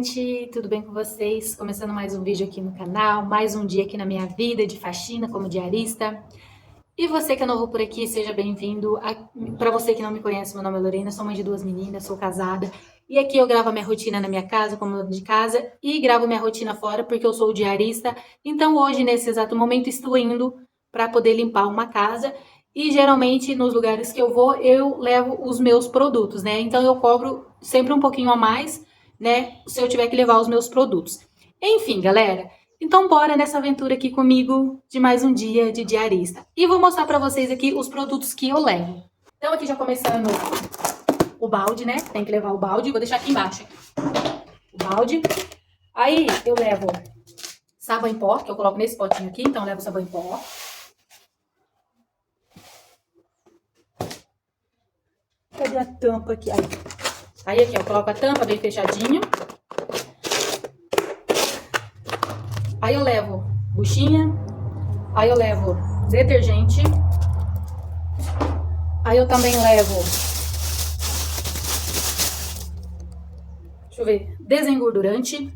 gente, tudo bem com vocês? Começando mais um vídeo aqui no canal, mais um dia aqui na minha vida de faxina como diarista. E você que é novo por aqui, seja bem-vindo. Para você que não me conhece, meu nome é Lorena, sou mãe de 2 meninas, sou casada. E aqui eu gravo a minha rotina na minha casa, como dona de casa, e gravo minha rotina fora porque eu sou diarista. Então hoje, nesse exato momento, estou indo para poder limpar uma casa. E geralmente nos lugares que eu vou, eu levo os meus produtos, né? Então eu cobro sempre um pouquinho a mais, né? Se eu tiver que levar os meus produtos. Enfim, galera. Então bora nessa aventura aqui comigo de mais um dia de diarista. E vou mostrar pra vocês aqui os produtos que eu levo. Então aqui já começando o balde, né? Tem que levar o balde. Vou deixar aqui embaixo. O balde. Aí eu levo sabão em pó, que eu coloco nesse potinho aqui. Então eu levo sabão em pó. Cadê a tampa aqui? Aí aqui eu coloco a tampa bem fechadinho. Aí eu levo buchinha, aí eu levo detergente, aí eu também levo, deixa eu ver, desengordurante,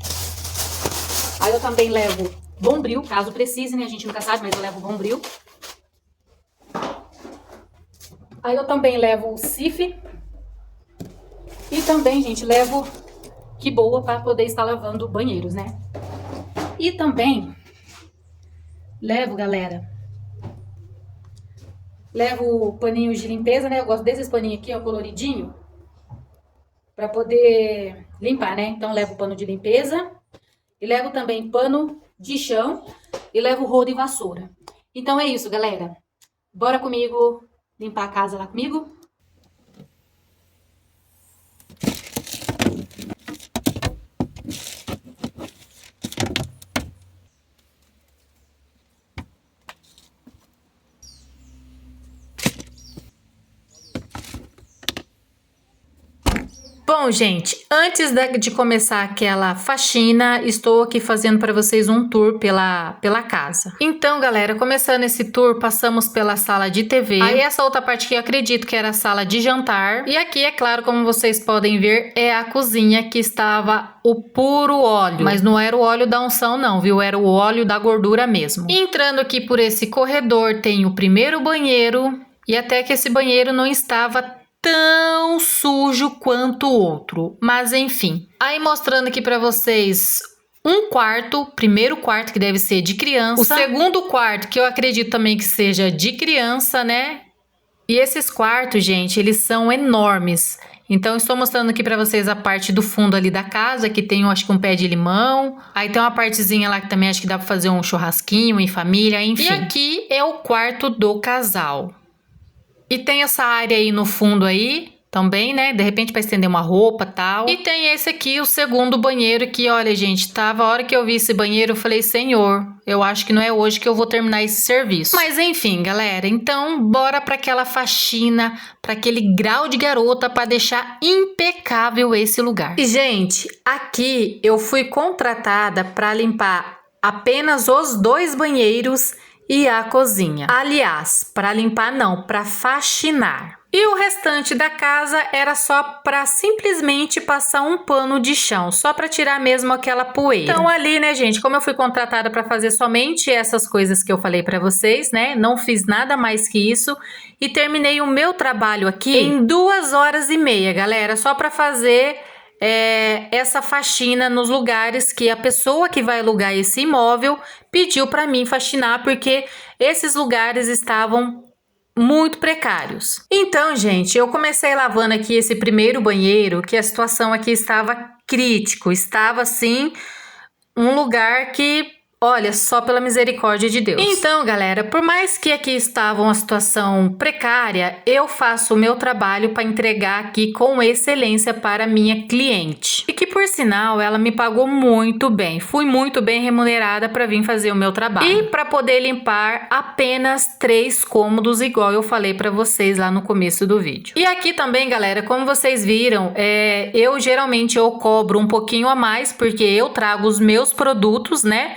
aí eu também levo Bombril, caso precise, né? A gente nunca sabe, mas eu levo Bombril. Aí eu também levo Cif e também, gente, levo Que Boa para poder estar lavando banheiros, né? E também levo, galera, levo paninhos de limpeza, né? Eu gosto desses paninhos aqui, ó, coloridinho, pra poder limpar, né? Então levo pano de limpeza e levo também pano de chão e levo rodo e vassoura. Então é isso, galera. Bora comigo limpar a casa lá comigo? Bom, gente, antes de começar aquela faxina, estou aqui fazendo para vocês um tour pela casa. Então, galera, começando esse tour, passamos pela sala de TV. Aí essa outra parte que eu acredito que era a sala de jantar. E aqui, é claro, como vocês podem ver, é a cozinha que estava o puro óleo. Mas não era o óleo da unção não, viu? Era o óleo da gordura mesmo. Entrando aqui por esse corredor, tem o primeiro banheiro. E até que esse banheiro não estava tão sujo quanto o outro, mas enfim. Aí mostrando aqui pra vocês um quarto, primeiro quarto que deve ser de criança, o segundo quarto que eu acredito também que seja de criança, né? E esses quartos, gente, eles são enormes. Então estou mostrando aqui pra vocês a parte do fundo ali da casa, que tem, acho que um pé de limão. Aí tem uma partezinha lá que também acho que dá pra fazer um churrasquinho em família, enfim. E aqui é o quarto do casal. E tem essa área aí no fundo aí, também, né? De repente para estender uma roupa e tal. E tem esse aqui, o segundo banheiro, que olha, gente, tava a hora que eu vi esse banheiro, eu falei, Senhor, eu acho que não é hoje que eu vou terminar esse serviço. Mas enfim, galera, então bora para aquela faxina, para aquele grau de garota, para deixar impecável esse lugar. E, gente, aqui eu fui contratada para limpar apenas os 2 banheiros e a cozinha. Aliás, para limpar não, para faxinar. E o restante da casa era só para simplesmente passar um pano de chão, só para tirar mesmo aquela poeira. Então ali, né, gente, como eu fui contratada para fazer somente essas coisas que eu falei para vocês, né, não fiz nada mais que isso e terminei o meu trabalho aqui em 2 horas e meia, galera, só para fazer essa faxina nos lugares que a pessoa que vai alugar esse imóvel pediu para mim faxinar, porque esses lugares estavam muito precários. Então, gente, eu comecei lavando aqui esse primeiro banheiro, que a situação aqui estava crítico, estava assim, um lugar que, olha, só pela misericórdia de Deus. Então, galera, por mais que aqui estava uma situação precária, eu faço o meu trabalho para entregar aqui com excelência para minha cliente. E que, por sinal, ela me pagou muito bem. Fui muito bem remunerada para vir fazer o meu trabalho. E para poder limpar apenas 3 cômodos, igual eu falei para vocês lá no começo do vídeo. E aqui também, galera, como vocês viram, eu geralmente cobro um pouquinho a mais, porque eu trago os meus produtos, né?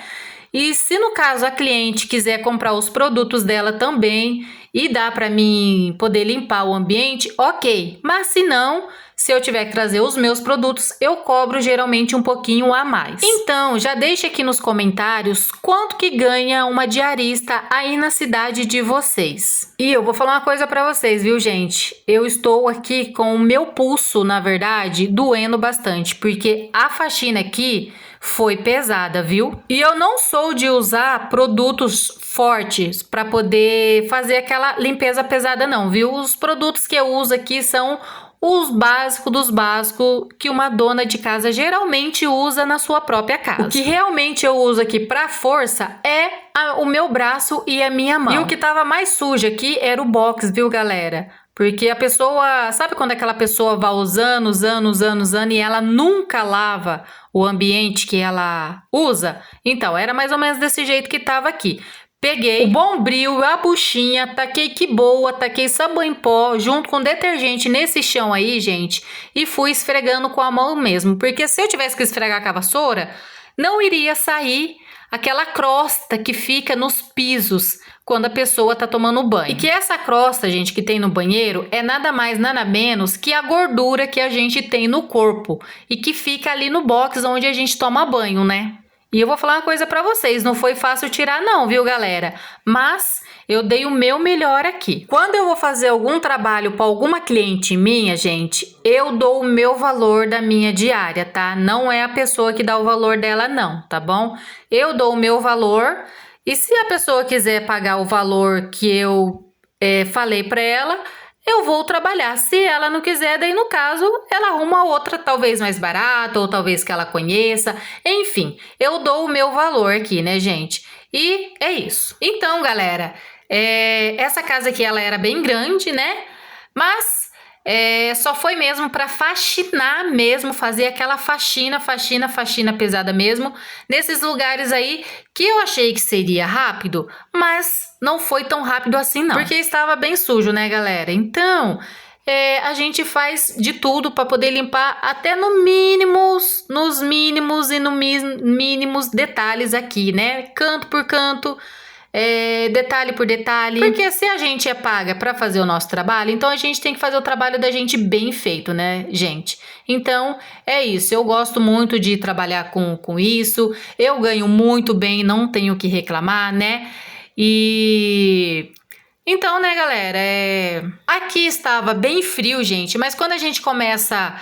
E se no caso a cliente quiser comprar os produtos dela também e dá para mim poder limpar o ambiente, ok. Mas se não, se eu tiver que trazer os meus produtos, eu cobro geralmente um pouquinho a mais. Então, já deixa aqui nos comentários quanto que ganha uma diarista aí na cidade de vocês. E eu vou falar uma coisa para vocês, viu, gente? Eu estou aqui com o meu pulso, na verdade, doendo bastante, porque a faxina aqui foi pesada, viu? E eu não sou de usar produtos fortes para poder fazer aquela limpeza pesada não, viu? Os produtos que eu uso aqui são os básicos dos básicos que uma dona de casa geralmente usa na sua própria casa. O que realmente eu uso aqui para força é o meu braço e a minha mão. E o que tava mais sujo aqui era o box, viu, galera? Porque a pessoa, sabe quando aquela pessoa vai usando e ela nunca lava o ambiente que ela usa? Então, era mais ou menos desse jeito que tava aqui. Peguei o Bombril, a buchinha, taquei que boa, taquei sabão em pó junto com detergente nesse chão aí, gente, e fui esfregando com a mão mesmo, porque se eu tivesse que esfregar com a vassoura, não iria sair aquela crosta que fica nos pisos quando a pessoa tá tomando banho. E que essa crosta, gente, que tem no banheiro é nada mais, nada menos que a gordura que a gente tem no corpo e que fica ali no box onde a gente toma banho, né? E eu vou falar uma coisa pra vocês, não foi fácil tirar não, viu, galera? Mas eu dei o meu melhor aqui. Quando eu vou fazer algum trabalho para alguma cliente minha, gente, eu dou o meu valor da minha diária, tá? Não é a pessoa que dá o valor dela não, tá bom? Eu dou o meu valor e se a pessoa quiser pagar o valor que eu falei pra ela, eu vou trabalhar. Se ela não quiser, daí no caso, ela arruma outra, talvez mais barata, ou talvez que ela conheça. Enfim, eu dou o meu valor aqui, né, gente? E é isso. Então, galera, essa casa aqui, ela era bem grande, né? Mas só foi mesmo para faxinar mesmo, fazer aquela faxina pesada mesmo, nesses lugares aí que eu achei que seria rápido, mas não foi tão rápido assim não, porque estava bem sujo, né, galera? Então, a gente faz de tudo para poder limpar até nos mínimos e no mínimos detalhes aqui, né? Canto por canto, detalhe por detalhe, porque se a gente é paga para fazer o nosso trabalho, então a gente tem que fazer o trabalho da gente bem feito, né, gente? Então, é isso, eu gosto muito de trabalhar com isso, eu ganho muito bem, não tenho o que reclamar, né? E então, né, galera, aqui estava bem frio, gente, mas quando a gente começa a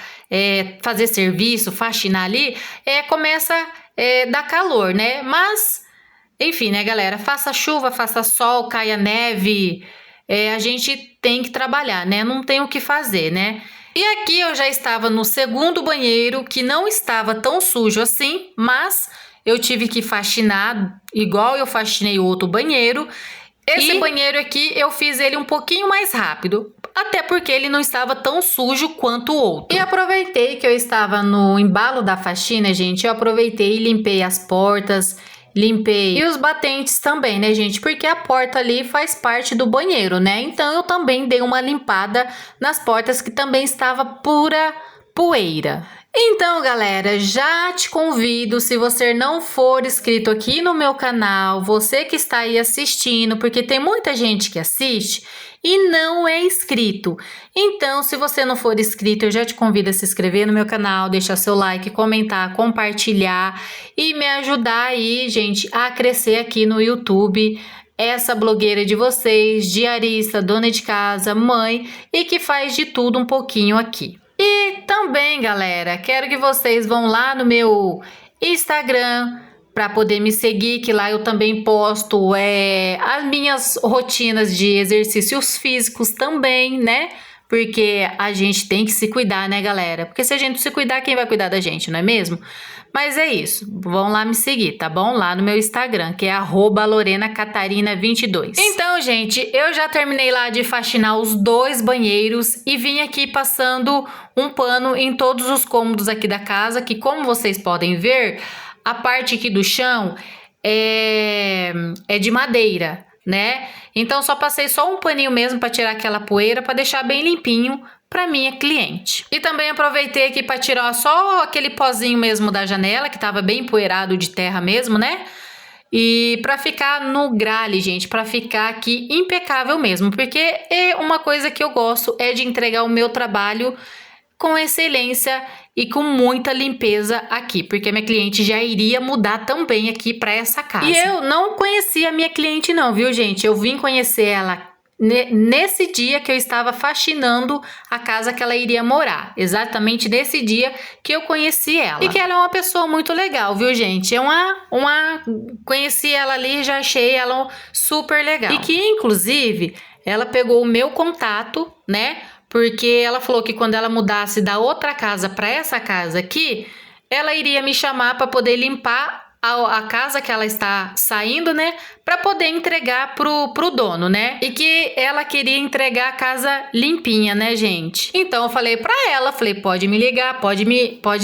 fazer serviço, faxinar ali, começa a dar calor, né? Mas enfim, né, galera? Faça chuva, faça sol, caia neve, a gente tem que trabalhar, né? Não tem o que fazer, né? E aqui eu já estava no segundo banheiro, que não estava tão sujo assim, mas eu tive que faxinar igual eu faxinei o outro banheiro. Esse banheiro aqui eu fiz ele um pouquinho mais rápido, até porque ele não estava tão sujo quanto o outro. E aproveitei que eu estava no embalo da faxina, gente, eu aproveitei e limpei as portas, limpei e os batentes também, né, gente? Porque a porta ali faz parte do banheiro, né? Então eu também dei uma limpada nas portas que também estava pura poeira. Então, galera, já te convido, se você não for inscrito aqui no meu canal, você que está aí assistindo, porque tem muita gente que assiste e não é inscrito. Então, se você não for inscrito, eu já te convido a se inscrever no meu canal, deixar seu like, comentar, compartilhar e me ajudar aí, gente, a crescer aqui no YouTube. Essa blogueira de vocês, diarista, dona de casa, mãe e que faz de tudo um pouquinho aqui. E também, galera, quero que vocês vão lá no meu Instagram para poder me seguir, que lá eu também posto as minhas rotinas de exercícios físicos também, né? Porque a gente tem que se cuidar, né, galera? Porque se a gente não se cuidar, quem vai cuidar da gente, não é mesmo? Mas é isso, vão lá me seguir, tá bom? Lá no meu Instagram, que é @lorenacatarina22. Então, gente, eu já terminei lá de faxinar os 2 banheiros e vim aqui passando um pano em todos os cômodos aqui da casa, que como vocês podem ver, a parte aqui do chão é de madeira, né? Então, só passei só um paninho mesmo para tirar aquela poeira, para deixar bem limpinho para minha cliente. E também aproveitei aqui para tirar só aquele pozinho mesmo da janela, que estava bem empoeirado de terra mesmo, né? E para ficar no grale, gente, para ficar aqui impecável mesmo, porque é uma coisa que eu gosto é de entregar o meu trabalho com excelência e com muita limpeza aqui, porque minha cliente já iria mudar também aqui para essa casa. E eu não conhecia a minha cliente não, viu, gente? Eu vim conhecer ela nesse dia que eu estava faxinando a casa que ela iria morar. Exatamente nesse dia que eu conheci ela. E que ela é uma pessoa muito legal, viu, gente? Conheci ela ali, já achei ela super legal. E que, inclusive, ela pegou o meu contato, né? Porque ela falou que quando ela mudasse da outra casa para essa casa aqui, ela iria me chamar para poder limpar a casa que ela está saindo, né? Para poder entregar pro dono, né? E que ela queria entregar a casa limpinha, né, gente? Então eu falei para ela, pode me ligar, pode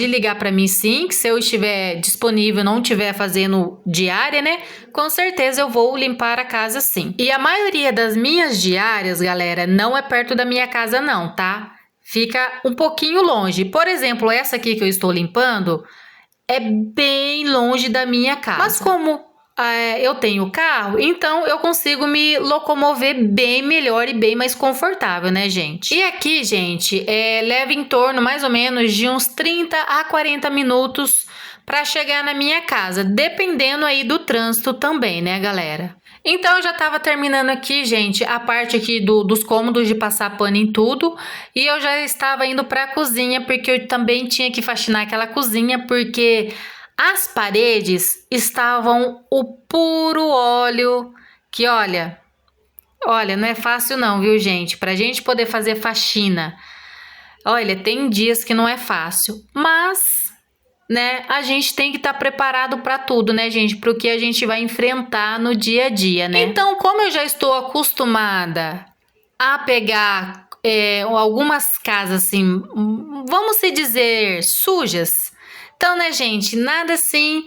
ligar para mim sim, que se eu estiver disponível, não estiver fazendo diária, né? Com certeza eu vou limpar a casa sim. E a maioria das minhas diárias, galera, não é perto da minha casa não, tá? Fica um pouquinho longe. Por exemplo, essa aqui que eu estou limpando é bem longe da minha casa. Mas como eu tenho carro, então eu consigo me locomover bem melhor e bem mais confortável, né, gente? E aqui, gente, leva em torno mais ou menos de uns 30 a 40 minutos para chegar na minha casa, dependendo aí do trânsito também, né, galera? Então, eu já tava terminando aqui, gente, a parte aqui dos cômodos de passar pano em tudo. E eu já estava indo pra cozinha, porque eu também tinha que faxinar aquela cozinha, porque as paredes estavam o puro óleo, que olha, não é fácil não, viu, gente? Pra gente poder fazer faxina, olha, tem dias que não é fácil, mas né, a gente tem que estar preparado para tudo, né, gente, para o que a gente vai enfrentar no dia a dia, né? Então, como eu já estou acostumada a pegar algumas casas assim, vamos se dizer, sujas, então, né, gente, nada assim,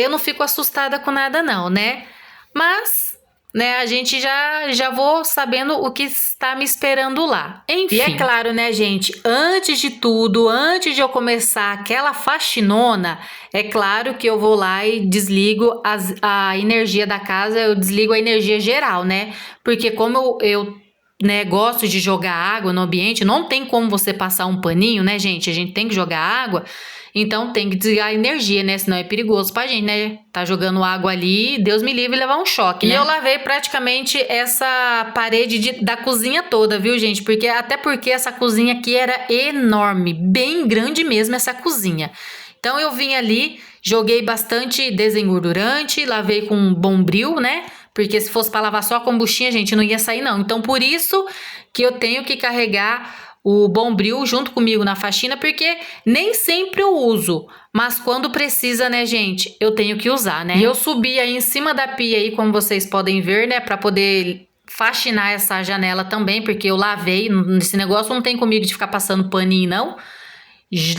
eu não fico assustada com nada não, né? Mas né, a gente já vou sabendo o que está me esperando lá. Enfim. E é claro, né, gente, antes de tudo, antes de eu começar aquela faxinona, é claro que eu vou lá e desligo a energia da casa, eu desligo a energia geral, né? Porque como eu né, gosto de jogar água no ambiente, não tem como você passar um paninho, né, gente? A gente tem que jogar água. Então tem que desligar a energia, né? Senão é perigoso pra gente, né? Tá jogando água ali, Deus me livre levar um choque, né? E eu lavei praticamente essa parede da cozinha toda, viu, gente? Até porque essa cozinha aqui era enorme, bem grande mesmo essa cozinha. Então eu vim ali, joguei bastante desengordurante, lavei com um Bombril, né? Porque se fosse para lavar só com buchinha, gente, não ia sair não. Então por isso que eu tenho que carregar o Bombril junto comigo na faxina, porque nem sempre eu uso, mas quando precisa, né, gente, eu tenho que usar, né? E eu subi aí em cima da pia aí, como vocês podem ver, né, para poder faxinar essa janela também, porque eu lavei, nesse negócio não tem comigo de ficar passando paninho, não.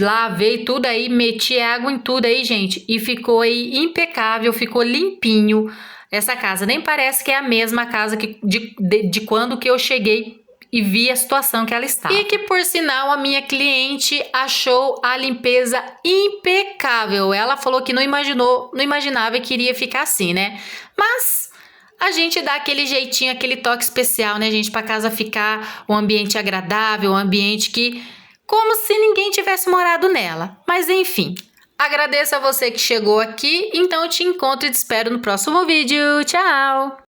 Lavei tudo aí, meti água em tudo aí, gente, e ficou aí impecável, ficou limpinho essa casa. Nem parece que é a mesma casa de quando que eu cheguei e vi a situação que ela estava. E que, por sinal, a minha cliente achou a limpeza impecável. Ela falou que não imaginava que iria ficar assim, né? Mas a gente dá aquele jeitinho, aquele toque especial, né, gente? Pra casa ficar um ambiente agradável, um ambiente que como se ninguém tivesse morado nela. Mas enfim, agradeço a você que chegou aqui. Então eu te encontro e te espero no próximo vídeo. Tchau!